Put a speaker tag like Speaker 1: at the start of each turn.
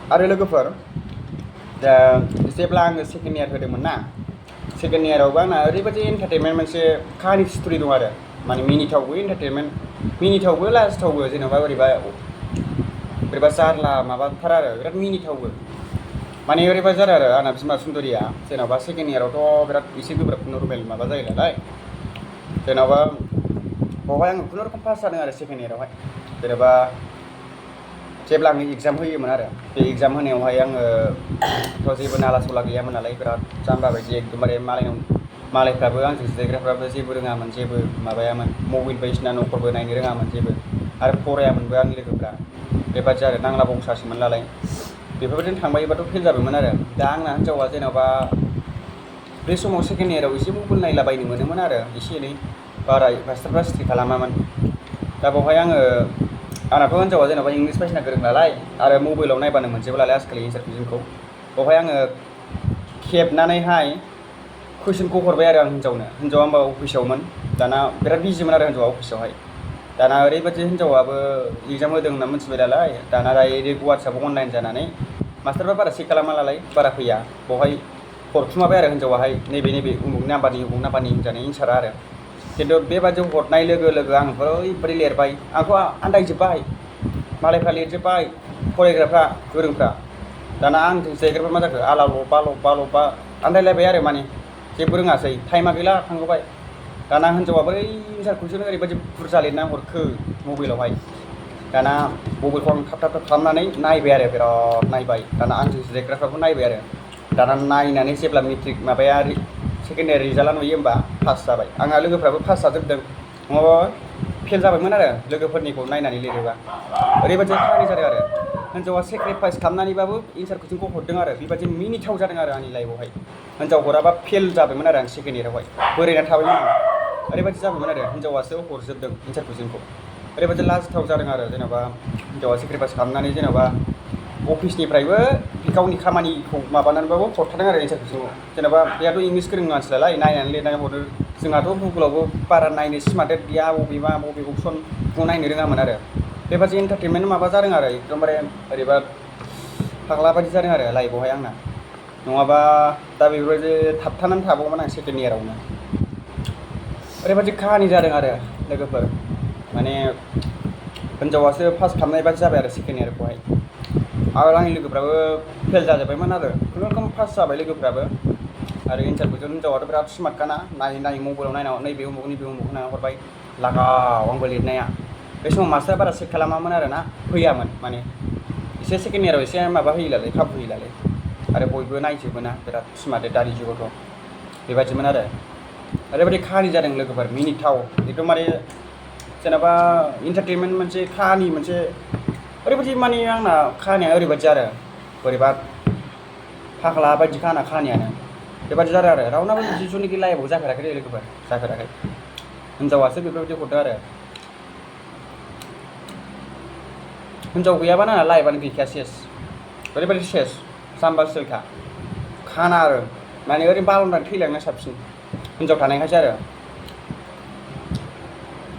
Speaker 1: आरो लोगोफोर दा जेब्ला आङो सेकेन्ड इयार होदोंमोन ना सेकेन्ड इयारावबो आंना ओरैबायदि एन्टारटेनमेन्ट मोनसे काहानि स्ट'रि दं आरो माने मिनिथावबो एन्टारटेनमेन्ट मिनिथावबो लाजिथावबो जेन'बा बोरैबा जारला माबाथार आरो बिराद मिनिथावबो माने ओरैबायदि जादों आरो आंना बिमा सुन्दरिया जेन'बा सेकेन्ड इयारावथ' बिराद एसे गोब्राब नर्मेल माबा जायो नालाय जेन'बा बावहाय आङो खुनुरुखुम पास जादों आरो सेकेन्ड इयारावहाय जेन'बा जेब्ला आङो एग्जाम होयोमोन आरो बे एग्जाम होनायावहाय आङोथ' जेबो नाला सला गैयामोन नालाय बिराद जाम्बा बायदि एकदमबारे मालायफ्राबो आंजों जिरायग्राफ्राबो जेबो रोङामोन जेबो माबायामोन मबाइल बायदिसिना न'फोरबो नायनो रोङामोन जेबो आरो फरायामोनबो आंनि लोगोफ्रा बेबादि आरो नांला बंसासोमोन नालाय बेफोरबायदिनो थांबायोबाथ' फेल जाबायमोन आरो दा आंना हिन्जावा जेन'बा बे समाव सेकेन्ड इयाराव एसे मबाइल नायलाबायनो मोनोमोन आरो एसे एनै बारा फास्टारफ्रा स्ट्रिक खालामामोन दा बावहाय आंनाथ' हिन्जावा जेन'बा इंलिस बायदिसिना गोरों नालाय आरो मबाइलाव नायबानो मोनजोबो नालाय आजिखालि एन्सार कुइसनखौ बावहाय आङो खेबनानैहाय कुइसनखौ हरबाय आरो आं हिन्जावआ होमबा अफिसावमोन दाना बिराद बिजिमोन आरो हिन्जावा अफिसावहाय दाना ओरैबायदि हिन्जावाबो एग्जाम होदों होनना मिथिबाय नालाय दाना डाइरेक्ट वाट्सआपआव अनलाइन जानानै मास्टारफ्रा बारा चेक खालामा नालाय बारा फैया बावहाय हरखुमाबाय आरो हिन्जावाहाय नैबे उमुक नाम्बारनि होनजानाय एन्सारा आरो खिन्थु बेबादियाव हरनाय लोगो लोगो आं ओरैबायदि लिरबाय आंथ' आन्दायजोब्बाय मालायफ्रा लिरजोब्बाय फरायग्राफ्रा गोरोंफ्रा दाना आंजों जिरायग्राफ्रा मा जाखो आला लबा आन्दायलायबाय आरो माने जेबो रोङासै टाइमा गैला थांगौबाय दाना हिन्जावा बोरै एन्सार कुइसन ओरैबायदि बुरजा लिरना हरखो मबाइलावहाय दाना मबाइलखौ आं थाब खालामनानै नायबाय आरो बिराद नायबाय दाना आंजों जिरायग्राफ्राबो नायबाय आरो दाना नायनानै जेब्ला मेट्रिक माबाया सेकेन्ड इयार रिजाल्टआ नुयो होमबा पास जाबाय आंहा लोगोफ्राबो पास जाजोबदों नङाबा फेल जाबायमोन आरो लोगोफोरनिखौ नायनानै लिरोबा ओरैबायदि खाहानि जादों आरो हिन्जावा सेक्रिफाइस खालामनानैबाबो एन्सार कुइसनखौ हरदों आरो बेबायदि मिनिथाव जादों आरो आंनि लाइफआवहाय हिन्जाव हराबा फेल जाबायमोन आरो आं सेकेन्ड इयारावहाय बोरायना थाबायमोन आं ओरैबायदि जाबायमोन आरो हिन्जावासो हरजोबदों एन्सार कुइसनखौ ओरैबायदि लाजिथाव जादों आरो जेन'बा हिन्जावा सेक्रिफाइस खालामनानै जेन'बा अफिसनिफ्रायबो गावनि खामानिखौ माबानानैबाबो हरथारदों आरो एन्सार कुइसनखौ जेन'बा बेहाथ' इंलिस गोरों मानसि नालाय नायनानै लिरनानै हरो जोंहाथ' गुगोलावबो बारा नायनो स्मार्टेड गैया बबे अपसनखौ नायनो रोङामोन आरो बेबादि एन्टारटेनमेन्ट माबा जादों आरो एकदमबारे ओरैबा फाग्ला बायदि जादों आरो लाइफआवहाय आंना नङाबा दा बेफोरबायदि थाबथानानै थाबावोमोन आं सेकेन्ड इयारावनो ओरैबायदि काहानि जादों आरो लोगोफोर माने हिन्जावासो पास खालामनाय बादि जाबाय आरो सेकेन्ड इयारखौहाय आरो आंनि लोगोफ्राबो फेल जाजोब्बायमोन आरो खुनुरुखुम पास जाबाय लोगोफ्राबो आरो एन्सार कुइसन हिन्जावाथ' बिराद स्मार्टखाना नायै मबाइलाव नायनानै नैबे उमुक होनानै हरबाय लागाव आंबो लिरनाया बे समाव मास्टारा बारा चेक खालामामोन आरो ना फैयामोन माने एसे सेकेन्ड इयाराव एसे माबा होयोलाय खाबु होयोलाय आरो बयबो नायजोबो ना बिराद स्मार्टेड दानि जुगावथ' बेबायदिमोन आरो ओरैबायदि काहानि जादों लोगोफोर मिनिथाव एकदमबारे जेन'बा एन्टारटेनमेन्ट मोनसे काहानि मोनसे ओरैबायदि माने आंना काहानिया ओरैबायदि आरो बोरैबा फाग्ला बायदिखा आंना काहानियानो बेबायदि जादों आरो रावनाबो बिदि जुनिखि लाइफआव जाफेराखै लोगोफोर जाफेराखै हिन्जावासो बेफोरबायदि हरदों आरो हिन्जाव गैयाबानो आंना लाइफआनो गैखाया सेस ओरैबायदि सेस जाम्बा सिलखा खाना आरो माने ओरैनो बालन्दानि थैलांनाया साबसिन हिन्जाव थानायखायसो आरो